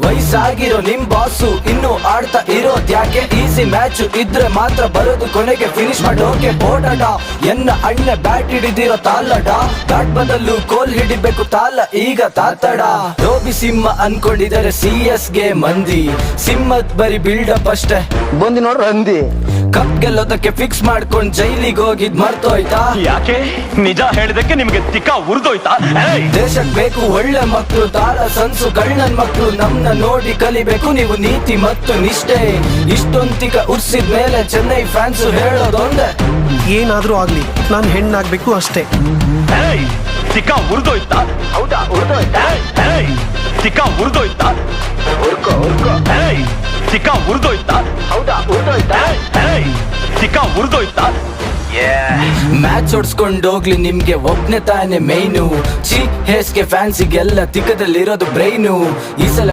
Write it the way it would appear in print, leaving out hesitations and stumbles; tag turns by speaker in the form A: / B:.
A: ವಯಸ್ಸಾಗಿರೋ ನಿಮ್ ಬಾಸು ಇನ್ನು ಆಡ್ತಾ ಇರೋದ್ಯಾಕೆ? ಈಸಿ ಮ್ಯಾಚ್ ಇದ್ರೆ ಮಾತ್ರ ಬರೋದು ಕೊನೆಗೆ ಫಿನಿಶ್ ಮಾಡೋಕೆ. ಓಡಾಟ ಎನ್ನ ಅಣ್ಣ ಬ್ಯಾಟ್ ಹಿಡಿದಿರೋ ತಾಲಡ, ಬ್ಯಾಟ್ ಬದಲು ಕೋಲ್ ಹಿಡಿಬೇಕು ತಾಲ ಈಗ ತಾತಡ. ರೋಬಿ ಸಿಂಹ ಅನ್ಕೊಂಡಿದ್ದಾರೆ CS ಗೆ ಮಂದಿ, ಸಿಂಹದ್ ಬರಿ ಬಿಲ್ಡಪ್ ಅಷ್ಟೇ
B: ಬಂದಿ ನೋಡ್ರ ಹಂದಿ.
A: ಕಪ್ ಗೆಲ್ಲೋದಕ್ಕೆ ಫಿಕ್ಸ್ ಮಾಡ್ಕೊಂಡ್ ಜೈಲಿಗೆ ಹೋಗಿದ್ ಮರ್ತೋಯ್ತಾ?
C: ಯಾಕೆ ನಿಜ ಹೇಳಿದಕ್ಕೆ ನಿಮ್ಗೆ ತಿಕ್ಕ ಉರ್ದೋಯ್ತಾ?
A: ದೇಶಕ್ ಬೇಕು ಒಳ್ಳೆ ಮಕ್ಳು, ತಾರ ಸನ್ಸು ಕಳ್ಳನ್ ಮಕ್ಳು. ನಮ್ನ ನೋಡಿ ಕಲಿಬೇಕು ನೀವು ನೀತಿ ಮತ್ತು ನಿಷ್ಠೆ. ಇಷ್ಟೊಂತಿಕ ಉರ್ಸಿದ ಮೇಲೆ ಚೆನ್ನೈ ಫ್ಯಾನ್ಸು ಹೇಳೋದೊಂದೇ,
D: ಏನಾದ್ರೂ ಆಗ್ಲಿ ನಾನು ಹೆಣ್ಣಾಗ್ಬೇಕು ಅಷ್ಟೇ.
C: ತಿಕ್ಕ ಉರ್ದೋಯ್ತಾ?
B: ಹೌದಾ ಉರ್ದೋಯ್ತಾ?
C: ತಿಕ್ಕ ಉರ್ದೋಯ್ತಾ?
B: ಉರ್ಕೋ ಉರ್ಕೋ.
C: ತಿಕ್ಕ ಉರ್ದೋಯ್ತಾ?
B: ಹೌದಾ ಉರ್ದೋಯ್ತಾ?
C: ತಿಕ್ಕ ಉರ್ದೋಯ್ತಾ?
A: ಮ್ಯಾಚ್ ಹೊಡ್ಸ್ಕೊಂಡ್ ಹೋಗ್ಲಿ ನಿಮ್ಗೆ ಒಬ್ನೇ ತಾನೆ ಮೈನು. ಚಿ ಹೇಸ್ಗೆ ಫ್ಯಾನ್ಸಿಗೆಲ್ಲ ತಿಕ್ಕದಲ್ಲಿರೋದು ಬ್ರೈನು. ಈ ಸಲ